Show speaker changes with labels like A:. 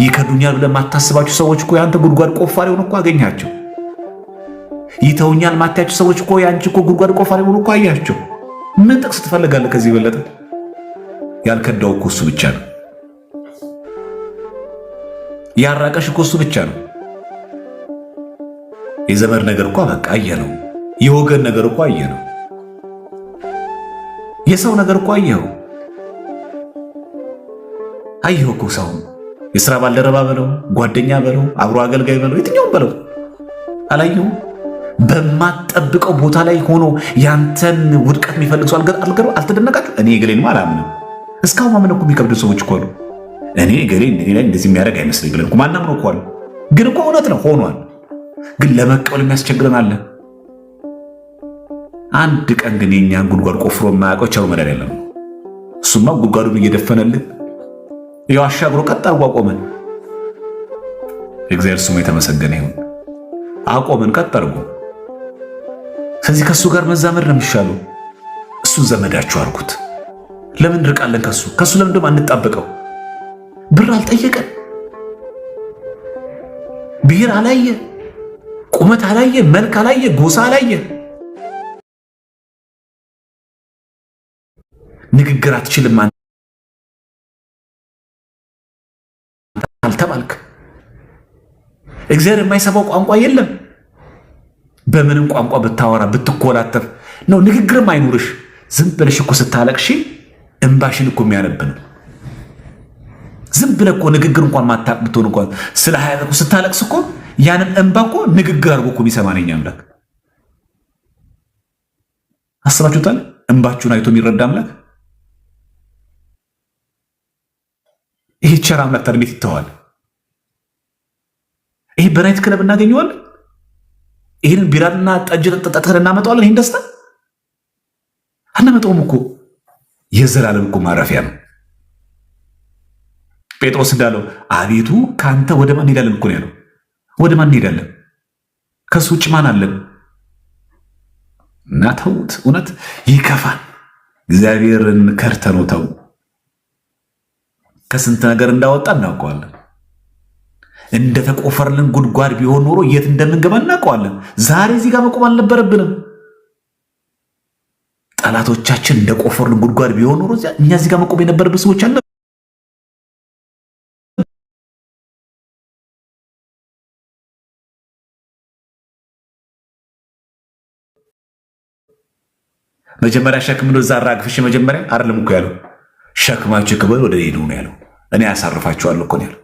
A: ይከዱኛል ብለህ ማታስባቸው ሰዎች እኮ ያንተ ጉድጓድ ቆፋሪ ሆነ እኮ አገኛቸው። ይተውኛል ማታያቸው ሰዎች እኮ ያንቺ እኮ ጉድጓድ ቆፋሪ ሆነ እኮ አያቸው። ምን ጥቅስ ትፈልጋለህ ከዚህ በለጠ? ያልከዳው እኮ እሱ ብቻ ነው። ያራቀሽ እኮ እሱ ብቻ ነው። የዘመድ ነገር እኮ በቃ አየነው። የወገን ነገር እኮ አየነው። የሰው ነገር እኮ አየኸው እኮ ሰው የሥራ ባልደረባ በለው ጓደኛ በለው አብሮ አገልጋይ በለው የትኛውም በለው አላየኸው? በማትጠብቀው ቦታ ላይ ሆኖ ያንተን ውድቀት የሚፈልግ ሰው አልተደነቃችሁ? እኔ ገሌን አላምንም። እስካሁን ማመን እኮ የሚከብዱ ሰዎች እኮ አሉ። እኔ ገሌ ላይ እንደዚህ የሚያደርግ አይመስለኝ ብለን እኮ ማናምን እኮ አሉ። ግን እኮ እውነት ነው ሆኗል። ግን ለመቀበል የሚያስቸግረን አለ። አንድ ቀን ግን የኛን ጉድጓድ ቆፍሮ የማያውቀው ቸሩ መድኃኒዓለም ነው። እሱማ ጉድጓዱን እየደፈነልን ያው አሻግሮ ቀጥ አድርጎ አቆመን። እግዚአብሔር ስሙ የተመሰገነ ይሁን። አቆመን ቀጥ አድርጎ። ስለዚህ ከሱ ጋር መዛመድ ነው የሚሻለው። እሱን ዘመዳችሁ አድርጉት። ለምን እንርቃለን? ከሱ ለምን ደም አንጣበቀው? ብር አልጠየቀን፣ ብሔር አላየ፣ ቁመት አላየ፣ መልክ አላየ፣ ጎሳ አላየ። ንግግር አትችልም አልተባልክ። እግዚአብሔር የማይሰማው ቋንቋ የለም። በምንም ቋንቋ ብታወራ ብትኮላተፍ ነው ንግግርም አይኑርሽ። ዝም ብለሽ እኮ ስታለቅሺ እንባሽን እኮ የሚያነብ ነው። ዝም ብለህ እኮ ንግግር እንኳን ማታቅ ብትሆን እንኳን ስለ ሀያት እኮ ስታለቅስ እኮ ያንን እንባ እኮ ንግግር አድርጎ እኮ የሚሰማ ነኝ አምላክ። አስባችሁታል? እንባችሁን አይቶ የሚረዳ አምላክ። ይሄ ቸር አምላክ ታዲያ እንዴት ይተዋል? ይሄ በናይት ክለብ እናገኘዋለን። ይህንን ቢራና ጠጅ ጠጥተን እናመጣዋለን። ይህን ደስታ አናመጣውም እኮ። የዘላለም እኮ ማረፊያ ነው። ጴጥሮስ እንዳለው አቤቱ ከአንተ ወደ ማን እንሄዳለን እኮ ነው ያለው። ወደ ማን እንሄዳለን? ከሱ ውጭ ማን አለን? እና ተውት። እውነት ይከፋል። እግዚአብሔርን ከርተነው ተው። ከስንት ነገር እንዳወጣ እናውቀዋለን። እንደተቆፈርልን ጉድጓድ ቢሆን ኖሮ የት እንደምንገባ እናውቀዋለን። ዛሬ እዚህ ጋር መቆም አልነበረብንም። ጠላቶቻችን እንደቆፈርልን ጉድጓድ ቢሆን ኖሮ እኛ እዚህ ጋር መቆም የነበረብን ሰዎች አለ። መጀመሪያ ሸክም ነው ዛራ አራግፍሽ መጀመሪያ አይደለም እኮ ያለው። ሸክማችሁ ከበል ወደ እኔ ነው ያለው። እኔ ያሳርፋችኋለሁ እኮ ነው ያለው።